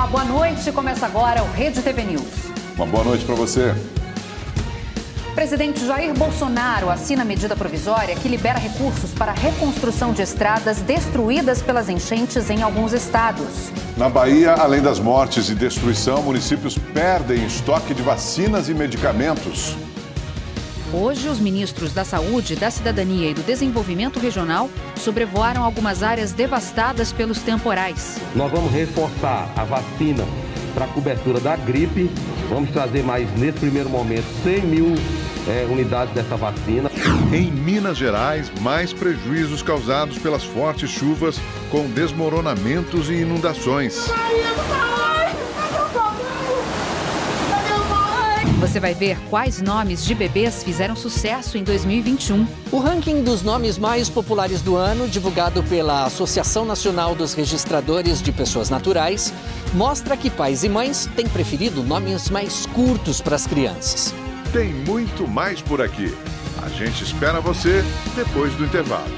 Olá, boa noite. Começa agora o Rede TV News. Uma boa noite para você. Presidente Jair Bolsonaro assina medida provisória que libera recursos para a reconstrução de estradas destruídas pelas enchentes em alguns estados. Na Bahia, além das mortes e destruição, municípios perdem estoque de vacinas e medicamentos. Hoje, os ministros da Saúde, da Cidadania e do Desenvolvimento Regional sobrevoaram algumas áreas devastadas pelos temporais. Nós vamos reforçar a vacina para a cobertura da gripe. Vamos trazer mais, nesse primeiro momento, 100 mil unidades dessa vacina. Em Minas Gerais, mais prejuízos causados pelas fortes chuvas, com desmoronamentos e inundações. Você vai ver quais nomes de bebês fizeram sucesso em 2021. O ranking dos nomes mais populares do ano, divulgado pela Associação Nacional dos Registradores de Pessoas Naturais, mostra que pais e mães têm preferido nomes mais curtos para as crianças. Tem muito mais por aqui. A gente espera você depois do intervalo.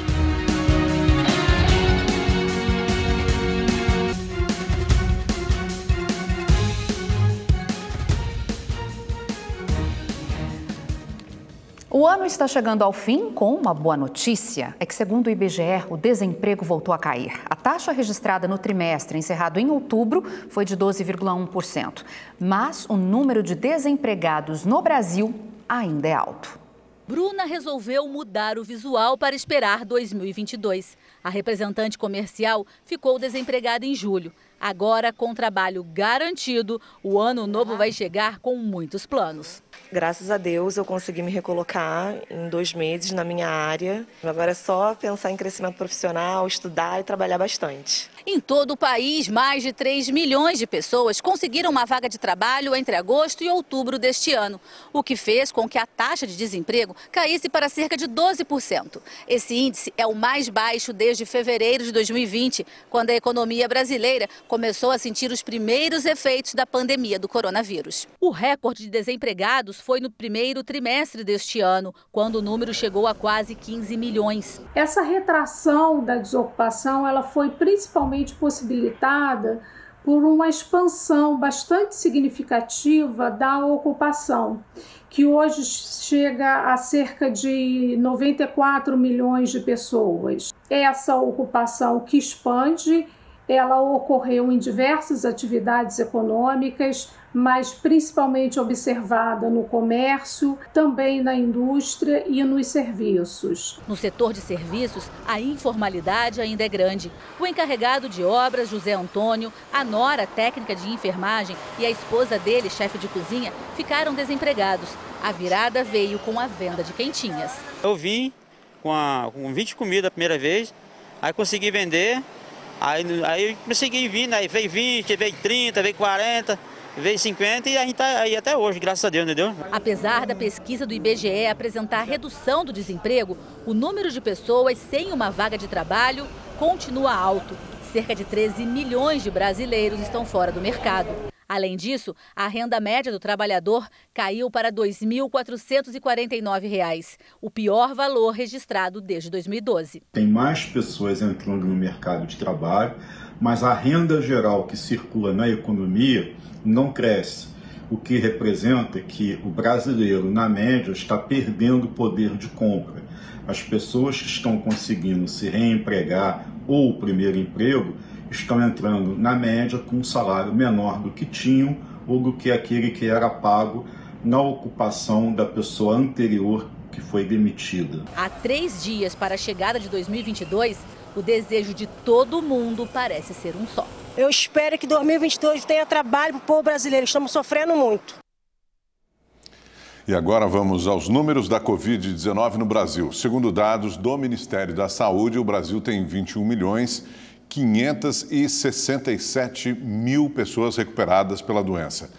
O ano está chegando ao fim com uma boa notícia. É que, segundo o IBGE, o desemprego voltou a cair. A taxa registrada no trimestre encerrado em outubro foi de 12,1%. Mas o número de desempregados no Brasil ainda é alto. Bruna resolveu mudar o visual para esperar 2022. A representante comercial ficou desempregada em julho. Agora, com trabalho garantido, o ano novo vai chegar com muitos planos. Graças a Deus, eu consegui me recolocar em 2 meses na minha área. Agora é só pensar em crescimento profissional, estudar e trabalhar bastante. Em todo o país, mais de 3 milhões de pessoas conseguiram uma vaga de trabalho entre agosto e outubro deste ano, o que fez com que a taxa de desemprego caísse para cerca de 12%. Esse índice é o mais baixo desde fevereiro de 2020, quando a economia brasileira começou a sentir os primeiros efeitos da pandemia do coronavírus. O recorde de desempregados foi no primeiro trimestre deste ano, quando o número chegou a quase 15 milhões. Essa retração da desocupação ela foi principalmente possibilitada por uma expansão bastante significativa da ocupação, que hoje chega a cerca de 94 milhões de pessoas. Essa ocupação que expande, ela ocorreu em diversas atividades econômicas, mas principalmente observada no comércio, também na indústria e nos serviços. No setor de serviços, a informalidade ainda é grande. O encarregado de obras, José Antônio, a nora técnica de enfermagem e a esposa dele, chefe de cozinha, ficaram desempregados. A virada veio com a venda de quentinhas. Eu vim com 20 comidas a primeira vez, aí consegui vender. Aí consegui vir, aí veio 20, veio 30, veio 40, veio 50 e a gente está aí até hoje, graças a Deus, entendeu? Apesar da pesquisa do IBGE apresentar redução do desemprego, o número de pessoas sem uma vaga de trabalho continua alto. Cerca de 13 milhões de brasileiros estão fora do mercado. Além disso, a renda média do trabalhador caiu para R$ 2.449, o pior valor registrado desde 2012. Tem mais pessoas entrando no mercado de trabalho, mas a renda geral que circula na economia não cresce, o que representa que o brasileiro, na média, está perdendo poder de compra. As pessoas que estão conseguindo se reempregar ou o primeiro emprego estão entrando, na média, com um salário menor do que tinham ou do que aquele que era pago na ocupação da pessoa anterior que foi demitida. Há 3 dias para a chegada de 2022, o desejo de todo mundo parece ser um só. Eu espero que 2022 tenha trabalho para o povo brasileiro, estamos sofrendo muito. E agora vamos aos números da Covid-19 no Brasil. Segundo dados do Ministério da Saúde, o Brasil tem 21.567 mil pessoas recuperadas pela doença.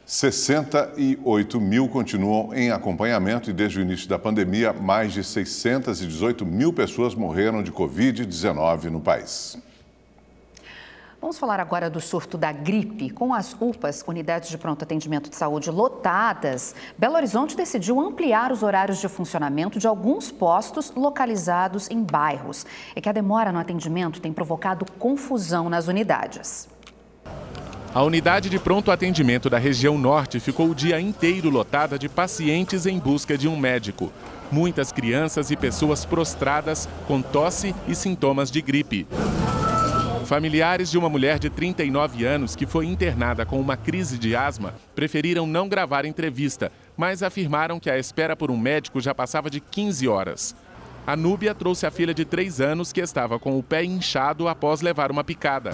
68 mil continuam em acompanhamento e desde o início da pandemia, mais de 618 mil pessoas morreram de Covid-19 no país. Vamos falar agora do surto da gripe. Com as UPAs, unidades de pronto atendimento de saúde lotadas, Belo Horizonte decidiu ampliar os horários de funcionamento de alguns postos localizados em bairros. É que a demora no atendimento tem provocado confusão nas unidades. A unidade de pronto atendimento da região norte ficou o dia inteiro lotada de pacientes em busca de um médico. Muitas crianças e pessoas prostradas com tosse e sintomas de gripe. Familiares de uma mulher de 39 anos que foi internada com uma crise de asma preferiram não gravar entrevista, mas afirmaram que a espera por um médico já passava de 15 horas. A Núbia trouxe a filha de 3 anos que estava com o pé inchado após levar uma picada.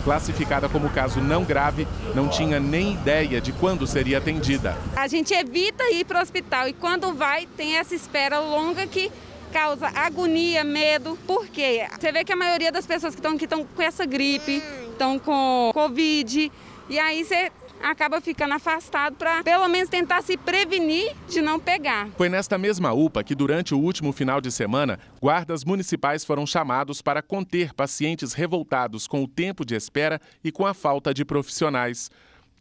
Classificada como caso não grave, não tinha nem ideia de quando seria atendida. A gente evita ir para o hospital e quando vai tem essa espera longa que causa agonia, medo. Por quê? Você vê que a maioria das pessoas que estão com essa gripe, estão com Covid, e aí você acaba ficando afastado para pelo menos tentar se prevenir de não pegar. Foi nesta mesma UPA que durante o último final de semana, guardas municipais foram chamados para conter pacientes revoltados com o tempo de espera e com a falta de profissionais.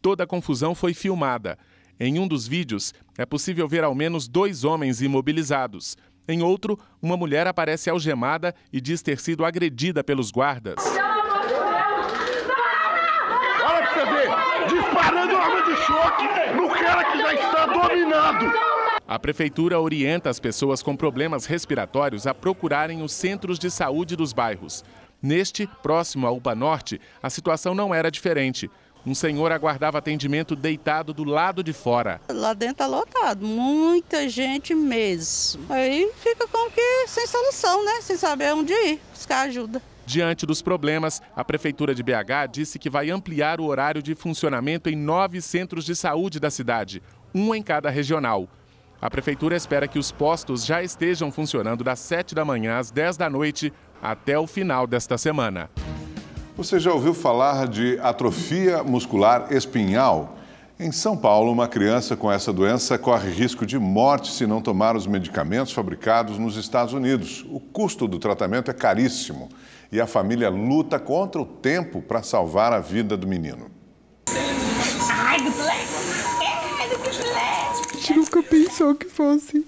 Toda a confusão foi filmada. Em um dos vídeos, é possível ver ao menos 2 homens imobilizados. Em outro, uma mulher aparece algemada e diz ter sido agredida pelos guardas. Olha pra você ver, disparando arma de choque no cara que já está dominado. A prefeitura orienta as pessoas com problemas respiratórios a procurarem os centros de saúde dos bairros. Neste, próximo à UPA Norte, a situação não era diferente. Um senhor aguardava atendimento deitado do lado de fora. Lá dentro está lotado, muita gente mesmo. Aí fica como que sem solução, né? Sem saber onde ir, buscar ajuda. Diante dos problemas, a Prefeitura de BH disse que vai ampliar o horário de funcionamento em 9 centros de saúde da cidade, um em cada regional. A Prefeitura espera que os postos já estejam funcionando das 7 da manhã às 10 da noite até o final desta semana. Você já ouviu falar de atrofia muscular espinhal? Em São Paulo, uma criança com essa doença corre risco de morte se não tomar os medicamentos fabricados nos Estados Unidos. O custo do tratamento é caríssimo e a família luta contra o tempo para salvar a vida do menino. A gente nunca pensou que fosse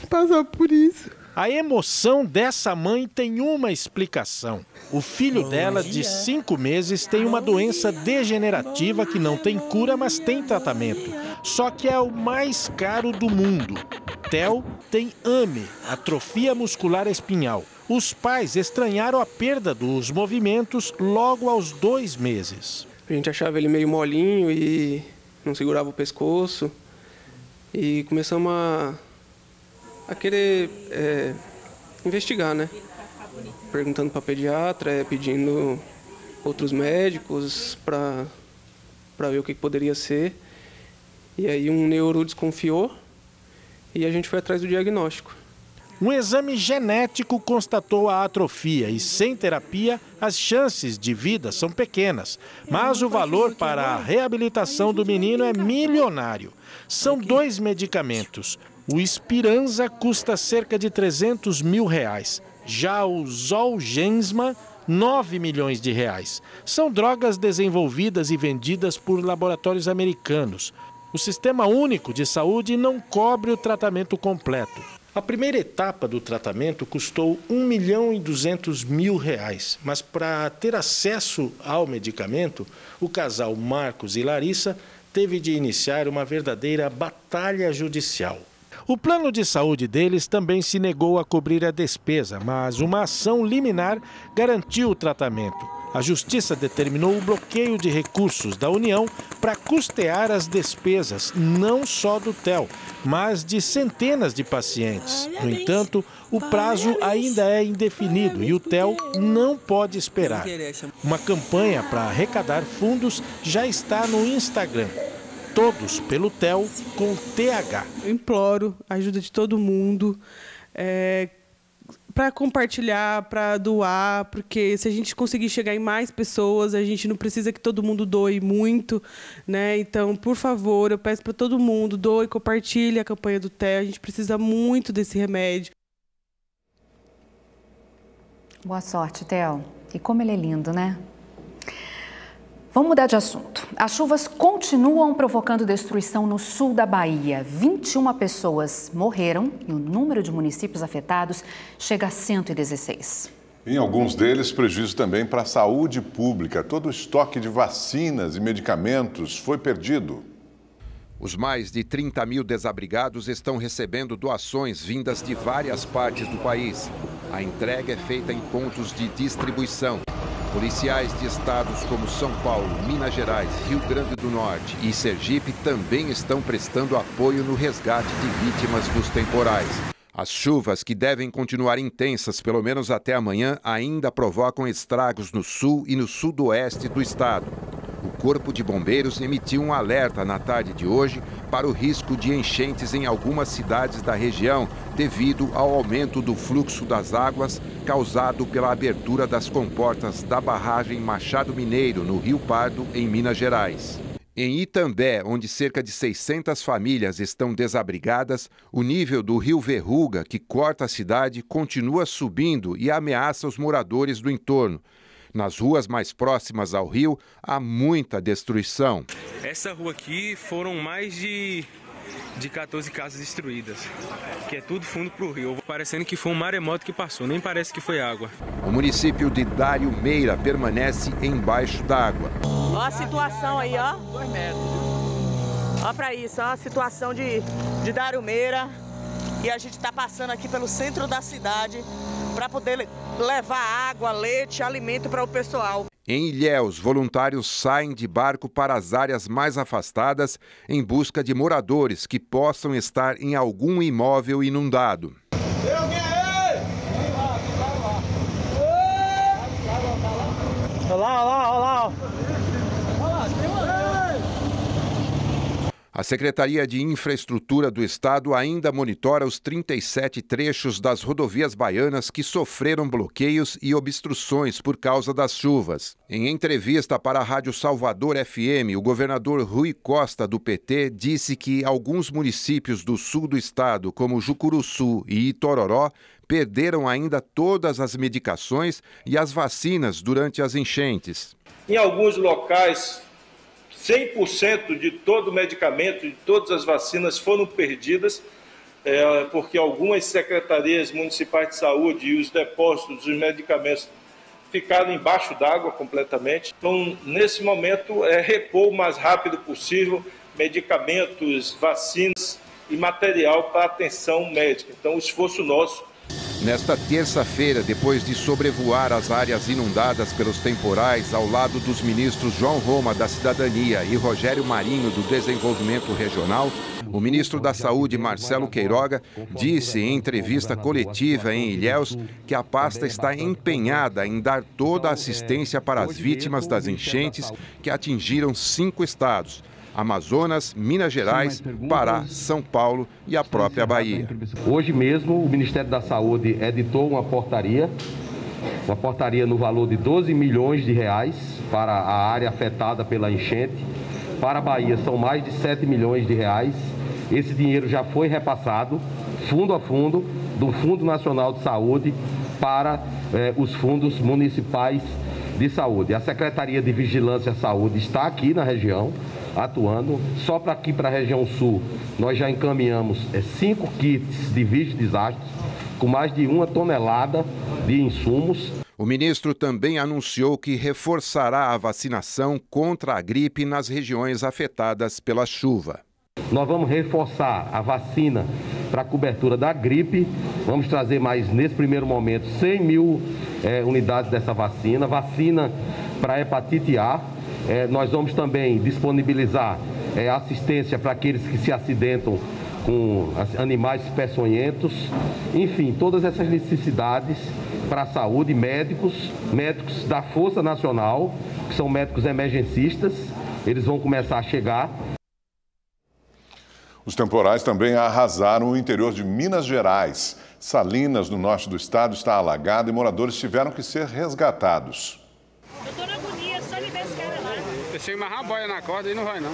passar por isso. A emoção dessa mãe tem uma explicação. O filho dela, de 5 meses, tem uma doença degenerativa que não tem cura, mas tem tratamento. Só que é o mais caro do mundo. Theo tem AME, atrofia muscular espinhal. Os pais estranharam a perda dos movimentos logo aos 2 meses. A gente achava ele meio molinho e não segurava o pescoço. E começamos a querer investigar, né? Perguntando para pediatra, pedindo outros médicos para ver o que poderia ser. E aí um neuro desconfiou e a gente foi atrás do diagnóstico. Um exame genético constatou a atrofia e, sem terapia, as chances de vida são pequenas. Mas o valor para a reabilitação do menino é milionário. São 2 medicamentos. O Spinraza custa cerca de R$300 mil. Já o Zolgensma, 9 milhões de reais. São drogas desenvolvidas e vendidas por laboratórios americanos. O Sistema Único de Saúde não cobre o tratamento completo. A primeira etapa do tratamento custou R$1.200.000, mas para ter acesso ao medicamento, o casal Marcos e Larissa teve de iniciar uma verdadeira batalha judicial. O plano de saúde deles também se negou a cobrir a despesa, mas uma ação liminar garantiu o tratamento. A Justiça determinou o bloqueio de recursos da União para custear as despesas, não só do Theo, mas de centenas de pacientes. No entanto, o prazo ainda é indefinido e o Theo não pode esperar. Uma campanha para arrecadar fundos já está no Instagram. Todos pelo Theo com TH. Eu imploro a ajuda de todo mundo para compartilhar, para doar, porque se a gente conseguir chegar em mais pessoas, a gente não precisa que todo mundo doe muito, né? Então, por favor, eu peço para todo mundo, doe, compartilhe a campanha do Theo, a gente precisa muito desse remédio. Boa sorte, Theo. E como ele é lindo, né? Vamos mudar de assunto. As chuvas continuam provocando destruição no sul da Bahia. 21 pessoas morreram e o número de municípios afetados chega a 116. Em alguns deles, prejuízo também para a saúde pública. Todo o estoque de vacinas e medicamentos foi perdido. Os mais de 30 mil desabrigados estão recebendo doações vindas de várias partes do país. A entrega é feita em pontos de distribuição. Policiais de estados como São Paulo, Minas Gerais, Rio Grande do Norte e Sergipe também estão prestando apoio no resgate de vítimas dos temporais. As chuvas, que devem continuar intensas pelo menos até amanhã, ainda provocam estragos no sul e no sudoeste do estado. O Corpo de Bombeiros emitiu um alerta na tarde de hoje para o risco de enchentes em algumas cidades da região, devido ao aumento do fluxo das águas causado pela abertura das comportas da barragem Machado Mineiro, no Rio Pardo, em Minas Gerais. Em Itambé, onde cerca de 600 famílias estão desabrigadas, o nível do rio Verruga, que corta a cidade, continua subindo e ameaça os moradores do entorno. Nas ruas mais próximas ao rio, há muita destruição. Essa rua aqui foram mais de 14 casas destruídas, que é tudo fundo para o rio. Parecendo que foi um maremoto que passou, nem parece que foi água. O município de Dário Meira permanece embaixo d'água. Ó a situação aí, ó. Ó pra isso, ó a situação de Dário Meira. E a gente está passando aqui pelo centro da cidade para poder levar água, leite, alimento para o pessoal. Em Ilhéus, voluntários saem de barco para as áreas mais afastadas em busca de moradores que possam estar em algum imóvel inundado. Olha lá, olha lá. A Secretaria de Infraestrutura do Estado ainda monitora os 37 trechos das rodovias baianas que sofreram bloqueios e obstruções por causa das chuvas. Em entrevista para a Rádio Salvador FM, o governador Rui Costa, do PT, disse que alguns municípios do sul do estado, como Jucuruçu e Itororó, perderam ainda todas as medicações e as vacinas durante as enchentes. Em alguns locais, 100% de todo o medicamento, de todas as vacinas foram perdidas, porque algumas secretarias municipais de saúde e os depósitos dos medicamentos ficaram embaixo d'água completamente. Então, nesse momento, repor o mais rápido possível medicamentos, vacinas e material para atenção médica. Então, o esforço nosso. Nesta terça-feira, depois de sobrevoar as áreas inundadas pelos temporais ao lado dos ministros João Roma, da Cidadania, e Rogério Marinho, do Desenvolvimento Regional, o ministro da Saúde, Marcelo Queiroga, disse em entrevista coletiva em Ilhéus que a pasta está empenhada em dar toda a assistência para as vítimas das enchentes que atingiram 5 estados: Amazonas, Minas Gerais, Pará, São Paulo e a própria Bahia. Hoje mesmo, o Ministério da Saúde editou uma portaria no valor de 12 milhões de reais para a área afetada pela enchente. Para a Bahia, são mais de 7 milhões de reais. Esse dinheiro já foi repassado, fundo a fundo, do Fundo Nacional de Saúde para os fundos municipais de saúde. A Secretaria de Vigilância e Saúde está aqui na região, atuando. Só para aqui, para a região sul, nós já encaminhamos 5 kits de desastres com mais de 1 tonelada de insumos. O ministro também anunciou que reforçará a vacinação contra a gripe nas regiões afetadas pela chuva. Nós vamos reforçar a vacina para a cobertura da gripe. Vamos trazer mais, nesse primeiro momento, 100 mil unidades dessa vacina. Vacina para hepatite A. Nós vamos também disponibilizar assistência para aqueles que se acidentam com animais peçonhentos. Enfim, todas essas necessidades para a saúde, médicos da Força Nacional, que são médicos emergencistas, eles vão começar a chegar. Os temporais também arrasaram o interior de Minas Gerais. Salinas, no norte do estado, está alagado e moradores tiveram que ser resgatados. Eu tô na agonia, só de ver esse cara lá. Deixei mais uma boia na corda e não vai não.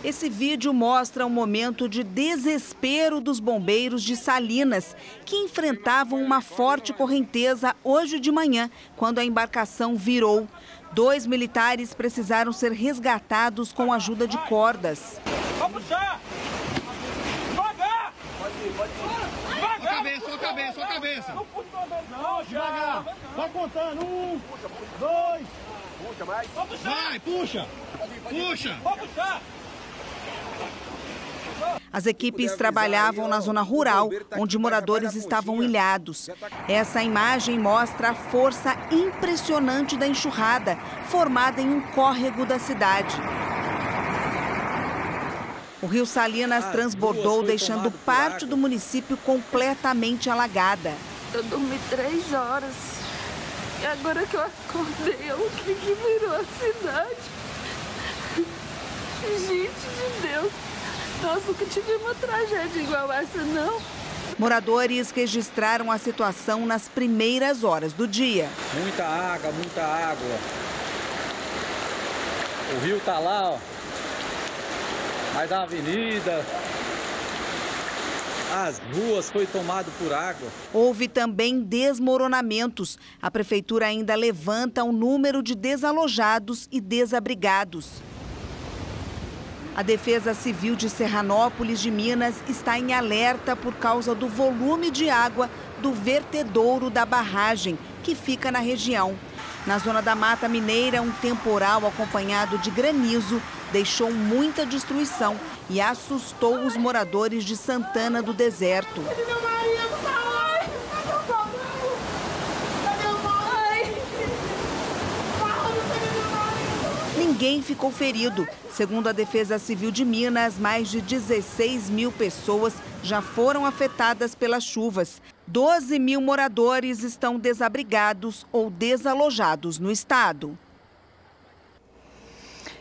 Esse vídeo mostra um momento de desespero dos bombeiros de Salinas, que enfrentavam uma forte correnteza hoje de manhã, quando a embarcação virou. 2 militares precisaram ser resgatados com a ajuda de cordas. Vamos puxar! Devagar! Solta cabeça, só a cabeça. Não puxa uma vez, não. Devagar. Vai contando. 1, 2. Puxa, mais. Vai, puxa. Puxa. Vou puxar. As equipes trabalhavam na zona rural, onde moradores estavam ilhados. Essa imagem mostra a força impressionante da enxurrada, formada em um córrego da cidade. O rio Salinas transbordou, deixando parte do município completamente alagada. Eu dormi 3 horas e agora que eu acordei, o que virou a cidade? Gente de Deus! Nós nunca tivemos uma tragédia igual essa, não. Moradores registraram a situação nas primeiras horas do dia. Muita água, muita água. O rio tá lá, ó. Mas a avenida, as ruas foi tomado por água. Houve também desmoronamentos. A prefeitura ainda levanta o número de desalojados e desabrigados. A Defesa Civil de Serranópolis de Minas está em alerta por causa do volume de água do vertedouro da barragem, que fica na região. Na zona da Mata Mineira, um temporal acompanhado de granizo deixou muita destruição e assustou os moradores de Santana do Deserto. Ninguém ficou ferido. Segundo a Defesa Civil de Minas, mais de 16 mil pessoas já foram afetadas pelas chuvas. 12 mil moradores estão desabrigados ou desalojados no estado.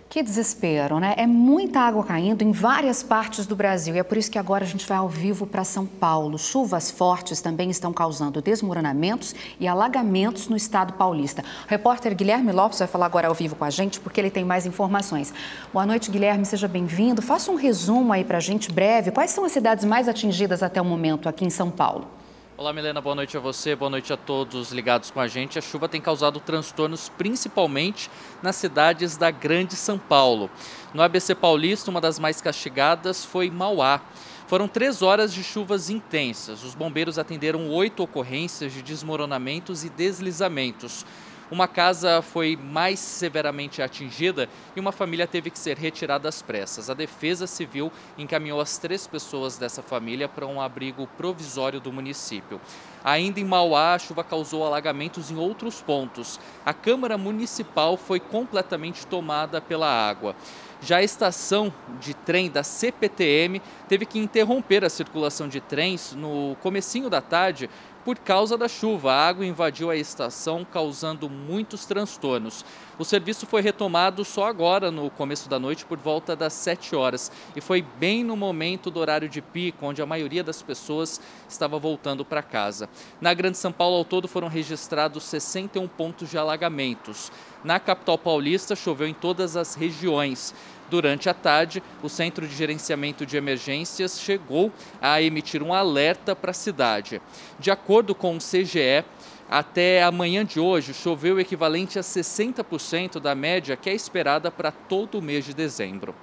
Que desespero, né? É muita água caindo em várias partes do Brasil e é por isso que agora a gente vai ao vivo para São Paulo. Chuvas fortes também estão causando desmoronamentos e alagamentos no estado paulista. O repórter Guilherme Lopes vai falar agora ao vivo com a gente porque ele tem mais informações. Boa noite, Guilherme, seja bem-vindo. Faça um resumo aí para a gente breve. Quais são as cidades mais atingidas até o momento aqui em São Paulo? Olá, Milena, boa noite a você, boa noite a todos ligados com a gente. A chuva tem causado transtornos principalmente nas cidades da Grande São Paulo. No ABC Paulista, uma das mais castigadas foi Mauá. Foram 3 horas de chuvas intensas. Os bombeiros atenderam 8 ocorrências de desmoronamentos e deslizamentos. Uma casa foi mais severamente atingida e uma família teve que ser retirada às pressas. A Defesa Civil encaminhou as 3 pessoas dessa família para um abrigo provisório do município. Ainda em Mauá, a chuva causou alagamentos em outros pontos. A Câmara Municipal foi completamente tomada pela água. Já a estação de trem da CPTM teve que interromper a circulação de trens no comecinho da tarde por causa da chuva. A água invadiu a estação, causando muitos transtornos. O serviço foi retomado só agora, no começo da noite, por volta das 7 horas. E foi bem no momento do horário de pico, onde a maioria das pessoas estava voltando para casa. Na Grande São Paulo, ao todo, foram registrados 61 pontos de alagamentos. Na capital paulista, choveu em todas as regiões. Durante a tarde, o Centro de Gerenciamento de Emergências chegou a emitir um alerta para a cidade. De acordo com o CGE, até amanhã de hoje, choveu o equivalente a 60% da média que é esperada para todo o mês de dezembro.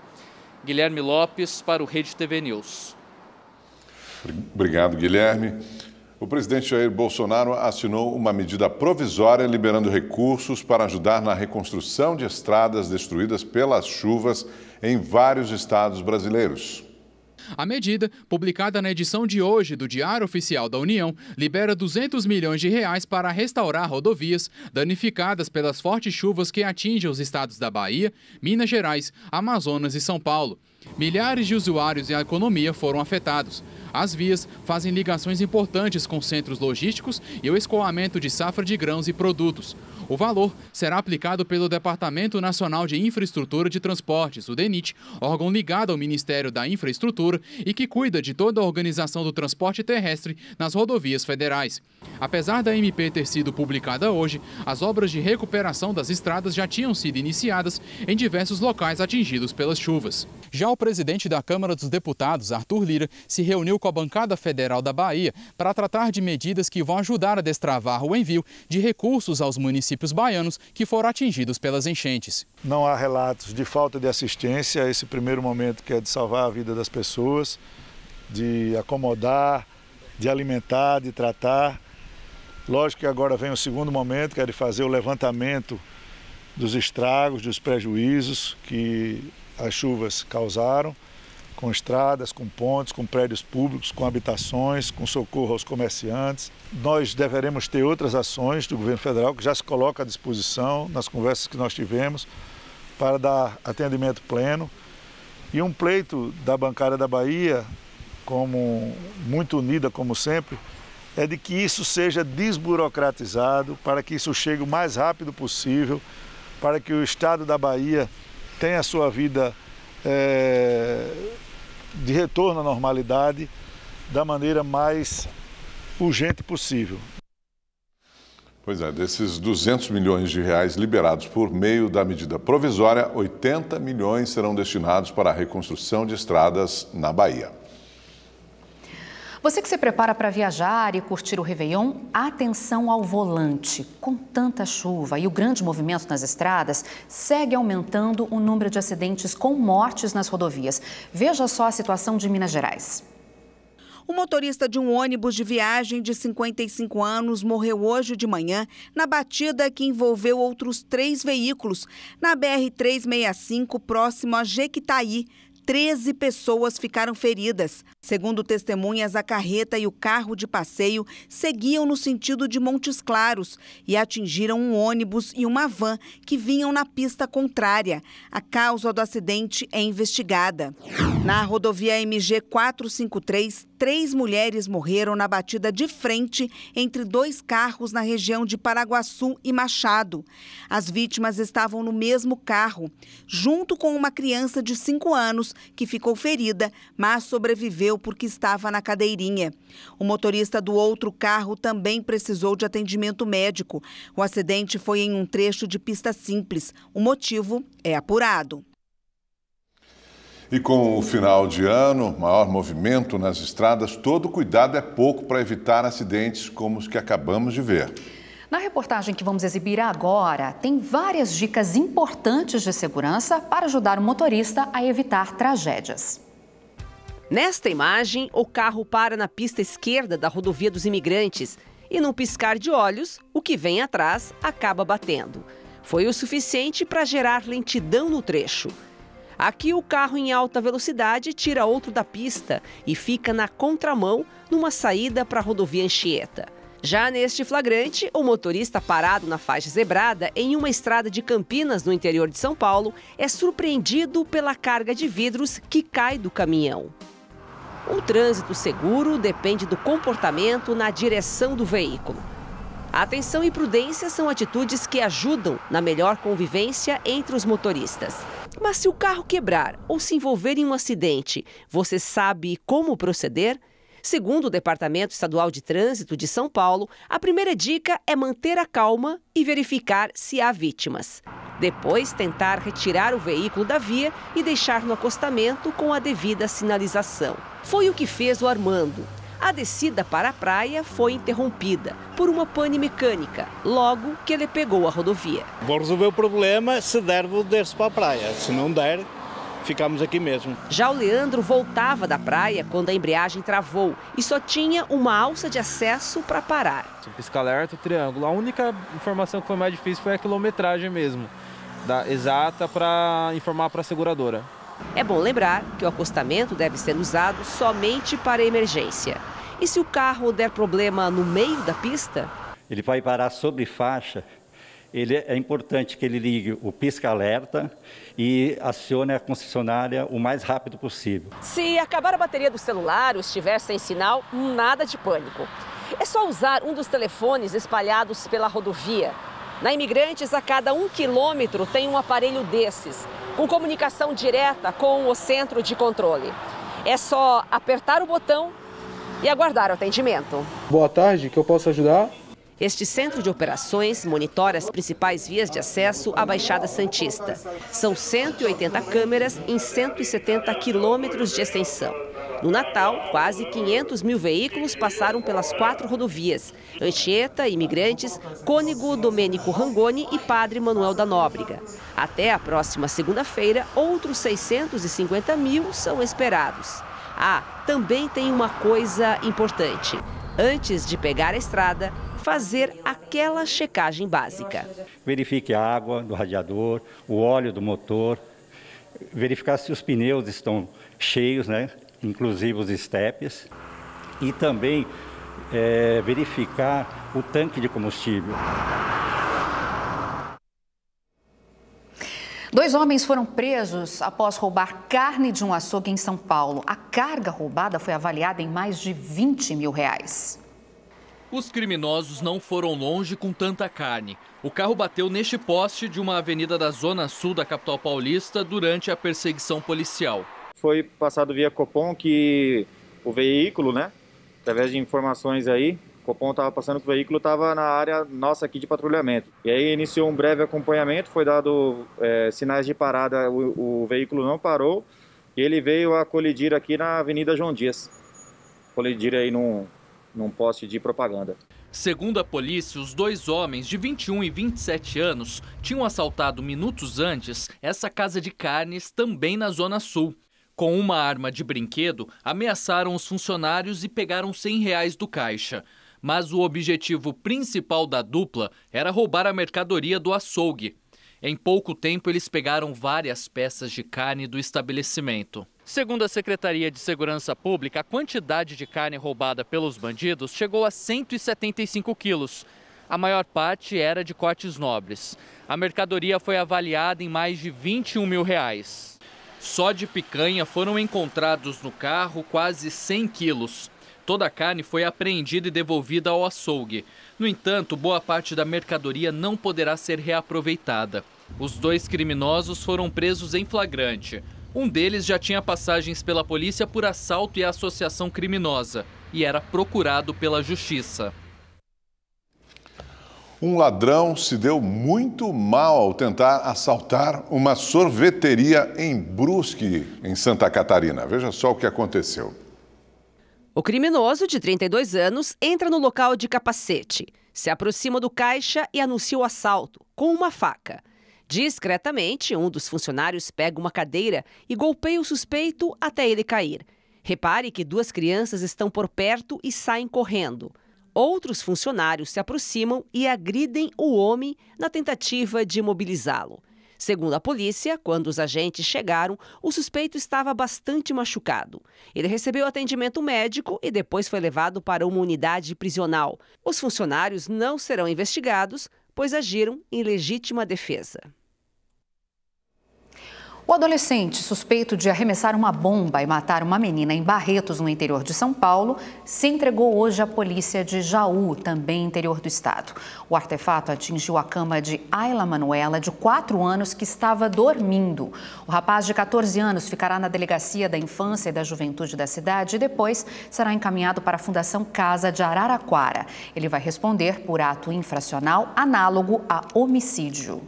Guilherme Lopes para o Rede TV News. Obrigado, Guilherme. O presidente Jair Bolsonaro assinou uma medida provisória liberando recursos para ajudar na reconstrução de estradas destruídas pelas chuvas em vários estados brasileiros. A medida, publicada na edição de hoje do Diário Oficial da União, libera 200 milhões de reais para restaurar rodovias danificadas pelas fortes chuvas que atingem os estados da Bahia, Minas Gerais, Amazonas e São Paulo. Milhares de usuários e a economia foram afetados. As vias fazem ligações importantes com centros logísticos e o escoamento de safra de grãos e produtos. O valor será aplicado pelo Departamento Nacional de Infraestrutura de Transportes, o DENIT, órgão ligado ao Ministério da Infraestrutura e que cuida de toda a organização do transporte terrestre nas rodovias federais. Apesar da MP ter sido publicada hoje, as obras de recuperação das estradas já tinham sido iniciadas em diversos locais atingidos pelas chuvas. Já o presidente da Câmara dos Deputados, Arthur Lira, se reuniu com a bancada federal da Bahia para tratar de medidas que vão ajudar a destravar o envio de recursos aos municípios baianos que foram atingidos pelas enchentes. Não há relatos de falta de assistência a esse primeiro momento, que é de salvar a vida das pessoas, de acomodar de alimentar, de tratar. Lógico que agora vem o segundo momento, que é de fazer o levantamento dos estragos, dos prejuízos que as chuvas causaram, com estradas, com pontes, com prédios públicos, com habitações, com socorro aos comerciantes. Nós deveremos ter outras ações do governo federal, que já se coloca à disposição nas conversas que nós tivemos, para dar atendimento pleno. E um pleito da bancada da Bahia, como muito unida como sempre, é de que isso seja desburocratizado, para que isso chegue o mais rápido possível, para que o estado da Bahia tenha a sua vida de retorno à normalidade da maneira mais urgente possível. Pois é, desses 200 milhões de reais liberados por meio da medida provisória, 80 milhões serão destinados para a reconstrução de estradas na Bahia. Você que se prepara para viajar e curtir o Réveillon, atenção ao volante. Com tanta chuva e o grande movimento nas estradas, segue aumentando o número de acidentes com mortes nas rodovias. Veja só a situação de Minas Gerais. O motorista de um ônibus de viagem de 55 anos morreu hoje de manhã na batida que envolveu outros 3 veículos na BR-365, próximo a Jequitaí. 13 pessoas ficaram feridas. Segundo testemunhas, a carreta e o carro de passeio seguiam no sentido de Montes Claros e atingiram um ônibus e uma van que vinham na pista contrária. A causa do acidente é investigada. Na rodovia MG 453, 3 mulheres morreram na batida de frente entre 2 carros na região de Paraguaçu e Machado. As vítimas estavam no mesmo carro, junto com uma criança de 5 anos que ficou ferida, mas sobreviveu porque estava na cadeirinha. O motorista do outro carro também precisou de atendimento médico. O acidente foi em um trecho de pista simples. O motivo é apurado. E com o final de ano, maior movimento nas estradas, todo cuidado é pouco para evitar acidentes como os que acabamos de ver. Na reportagem que vamos exibir agora, tem várias dicas importantes de segurança para ajudar o motorista a evitar tragédias. Nesta imagem, o carro para na pista esquerda da rodovia dos Imigrantes e, num piscar de olhos, o que vem atrás acaba batendo. Foi o suficiente para gerar lentidão no trecho. Aqui, o carro em alta velocidade tira outro da pista e fica na contramão numa saída para a rodovia Anchieta. Já neste flagrante, o motorista parado na faixa zebrada em uma estrada de Campinas, no interior de São Paulo, é surpreendido pela carga de vidros que cai do caminhão. Um trânsito seguro depende do comportamento na direção do veículo. A atenção e prudência são atitudes que ajudam na melhor convivência entre os motoristas. Mas se o carro quebrar ou se envolver em um acidente, você sabe como proceder? Segundo o Departamento Estadual de Trânsito de São Paulo, a primeira dica é manter a calma e verificar se há vítimas. Depois, tentar retirar o veículo da via e deixar no acostamento com a devida sinalização. Foi o que fez o Armando. A descida para a praia foi interrompida por uma pane mecânica, logo que ele pegou a rodovia. Vou resolver o problema, se der, vou descer para a praia. Se não der, ficamos aqui mesmo. Já o Leandro voltava da praia quando a embreagem travou e só tinha uma alça de acesso para parar. Pisca-alerta, triângulo. A única informação que foi mais difícil foi a quilometragem mesmo, exata para informar para a seguradora. É bom lembrar que o acostamento deve ser usado somente para emergência. E se o carro der problema no meio da pista? Ele vai parar sobre faixa. É importante que ele ligue o pisca-alerta e acione a concessionária o mais rápido possível. Se acabar a bateria do celular ou estiver sem sinal, nada de pânico. É só usar um dos telefones espalhados pela rodovia. Na Imigrantes, a cada 1 quilômetro tem um aparelho desses, com comunicação direta com o centro de controle. É só apertar o botão e aguardar o atendimento. Boa tarde, que eu posso ajudar? Este centro de operações monitora as principais vias de acesso à Baixada Santista. São 180 câmeras em 170 quilômetros de extensão. No Natal, quase 500 mil veículos passaram pelas 4 rodovias: Anchieta, Imigrantes, Cônego Domênico Rangoni e Padre Manuel da Nóbrega. Até a próxima segunda-feira, outros 650 mil são esperados. Ah, também tem uma coisa importante. Antes de pegar a estrada, fazer aquela checagem básica. Verifique a água do radiador, o óleo do motor, verificar se os pneus estão cheios, né? Inclusive os estepes, e também verificar o tanque de combustível. 2 homens foram presos após roubar carne de um açougue em São Paulo. A carga roubada foi avaliada em mais de R$20 mil. Os criminosos não foram longe com tanta carne. O carro bateu neste poste de uma avenida da zona sul da capital paulista durante a perseguição policial. Foi passado via Copom que o veículo, né, através de informações aí, o Copom estava passando que o veículo estava na área nossa aqui de patrulhamento. E aí iniciou um breve acompanhamento, foi dado sinais de parada, o veículo não parou e ele veio a colidir aqui na Avenida João Dias. Colidir aí num poste de propaganda. Segundo a polícia, os 2 homens de 21 e 27 anos tinham assaltado minutos antes essa casa de carnes também na Zona Sul. Com uma arma de brinquedo, ameaçaram os funcionários e pegaram R$100 do caixa. Mas o objetivo principal da dupla era roubar a mercadoria do açougue. Em pouco tempo, eles pegaram várias peças de carne do estabelecimento. Segundo a Secretaria de Segurança Pública, a quantidade de carne roubada pelos bandidos chegou a 175 quilos. A maior parte era de cortes nobres. A mercadoria foi avaliada em mais de R$21 mil. Só de picanha foram encontrados no carro quase 100 quilos. Toda a carne foi apreendida e devolvida ao açougue. No entanto, boa parte da mercadoria não poderá ser reaproveitada. Os 2 criminosos foram presos em flagrante. Um deles já tinha passagens pela polícia por assalto e associação criminosa e era procurado pela justiça. Um ladrão se deu muito mal ao tentar assaltar uma sorveteria em Brusque, em Santa Catarina. Veja só o que aconteceu. O criminoso, de 32 anos, entra no local de capacete, se aproxima do caixa e anuncia o assalto com uma faca. Discretamente, um dos funcionários pega uma cadeira e golpeia o suspeito até ele cair. Repare que 2 crianças estão por perto e saem correndo. Outros funcionários se aproximam e agridem o homem na tentativa de imobilizá-lo. Segundo a polícia, quando os agentes chegaram, o suspeito estava bastante machucado. Ele recebeu atendimento médico e depois foi levado para uma unidade prisional. Os funcionários não serão investigados, pois agiram em legítima defesa. O adolescente suspeito de arremessar uma bomba e matar uma menina em Barretos, no interior de São Paulo, se entregou hoje à polícia de Jaú, também interior do estado. O artefato atingiu a cama de Ayla Manuela, de 4 anos, que estava dormindo. O rapaz de 14 anos ficará na Delegacia da Infância e da Juventude da cidade e depois será encaminhado para a Fundação Casa de Araraquara. Ele vai responder por ato infracional análogo a homicídio.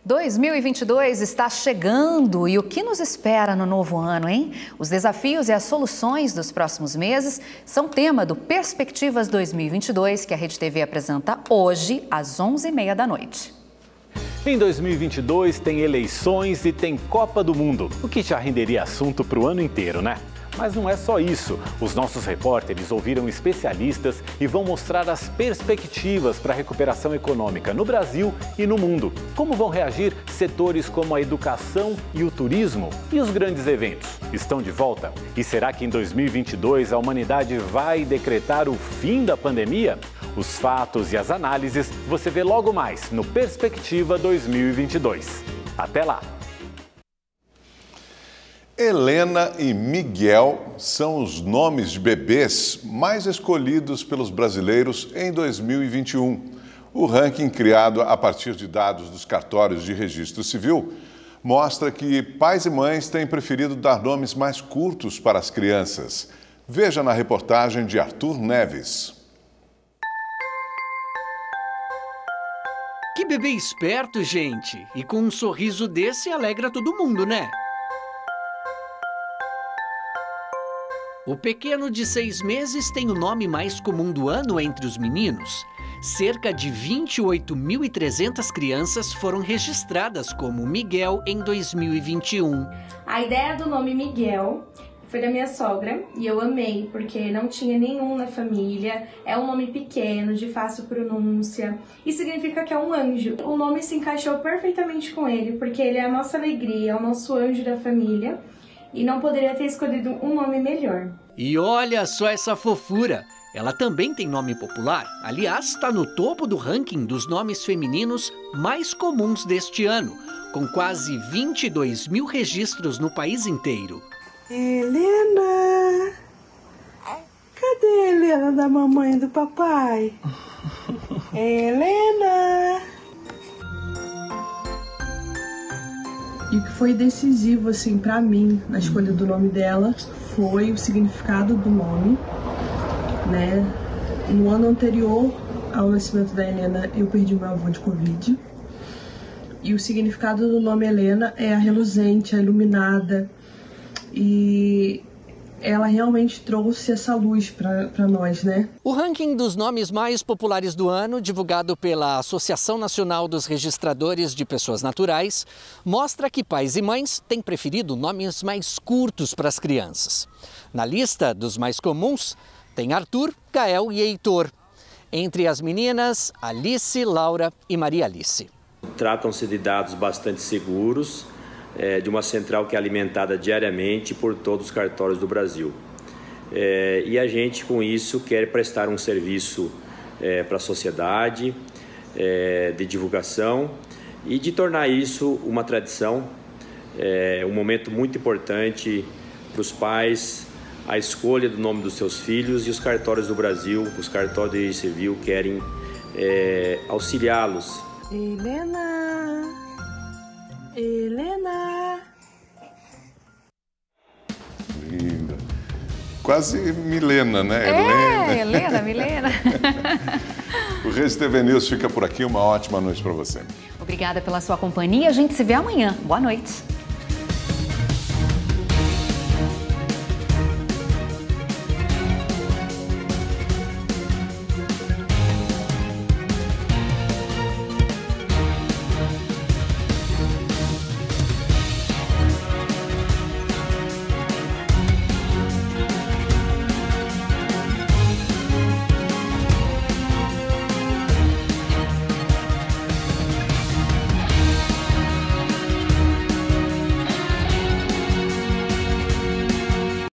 2022 está chegando e o que nos espera no novo ano, hein? Os desafios e as soluções dos próximos meses são tema do Perspectivas 2022, que a Rede TV apresenta hoje, às 11h30 da noite. Em 2022 tem eleições e tem Copa do Mundo, o que já renderia assunto para o ano inteiro, né? Mas não é só isso. Os nossos repórteres ouviram especialistas e vão mostrar as perspectivas para a recuperação econômica no Brasil e no mundo. Como vão reagir setores como a educação e o turismo? E os grandes eventos? Estão de volta? E será que em 2022 a humanidade vai decretar o fim da pandemia? Os fatos e as análises você vê logo mais no Perspectiva 2022. Até lá! Helena e Miguel são os nomes de bebês mais escolhidos pelos brasileiros em 2021. O ranking, criado a partir de dados dos cartórios de registro civil, mostra que pais e mães têm preferido dar nomes mais curtos para as crianças. Veja na reportagem de Arthur Neves. Que bebê esperto, gente! E com um sorriso desse alegra todo mundo, né? O pequeno de 6 meses tem o nome mais comum do ano entre os meninos. Cerca de 28.300 crianças foram registradas como Miguel em 2021. A ideia do nome Miguel Foi da minha sogra e eu amei, porque não tinha nenhum na família, é um nome pequeno, de fácil pronúncia e significa que é um anjo. O nome se encaixou perfeitamente com ele, porque ele é a nossa alegria, é o nosso anjo da família e não poderia ter escolhido um nome melhor. E olha só essa fofura! Ela também tem nome popular, aliás, está no topo do ranking dos nomes femininos mais comuns deste ano, com quase 22 mil registros no país inteiro. Helena! Cadê a Helena da mamãe e do papai? Helena! E o que foi decisivo, assim, pra mim, na escolha do nome dela, foi o significado do nome, né? No ano anterior ao nascimento da Helena, eu perdi meu avô de Covid. E o significado do nome Helena é a reluzente, a iluminada. E ela realmente trouxe essa luz para nós, né? O ranking dos nomes mais populares do ano, divulgado pela Associação Nacional dos Registradores de Pessoas Naturais, mostra que pais e mães têm preferido nomes mais curtos para as crianças. Na lista dos mais comuns, tem Arthur, Gael e Heitor. Entre as meninas, Alice, Laura e Maria Alice. Tratam-se de dados bastante seguros, de uma central que é alimentada diariamente por todos os cartórios do Brasil. E a gente, com isso, quer prestar um serviço para a sociedade, de divulgação e de tornar isso uma tradição, um momento muito importante para os pais, a escolha do nome dos seus filhos, e os cartórios do Brasil, os cartórios de civil querem auxiliá-los. Helena! Linda. Quase Milena, né? Helena, Milena. O Rede TV News fica por aqui. Uma ótima noite para você. Obrigada pela sua companhia. A gente se vê amanhã. Boa noite.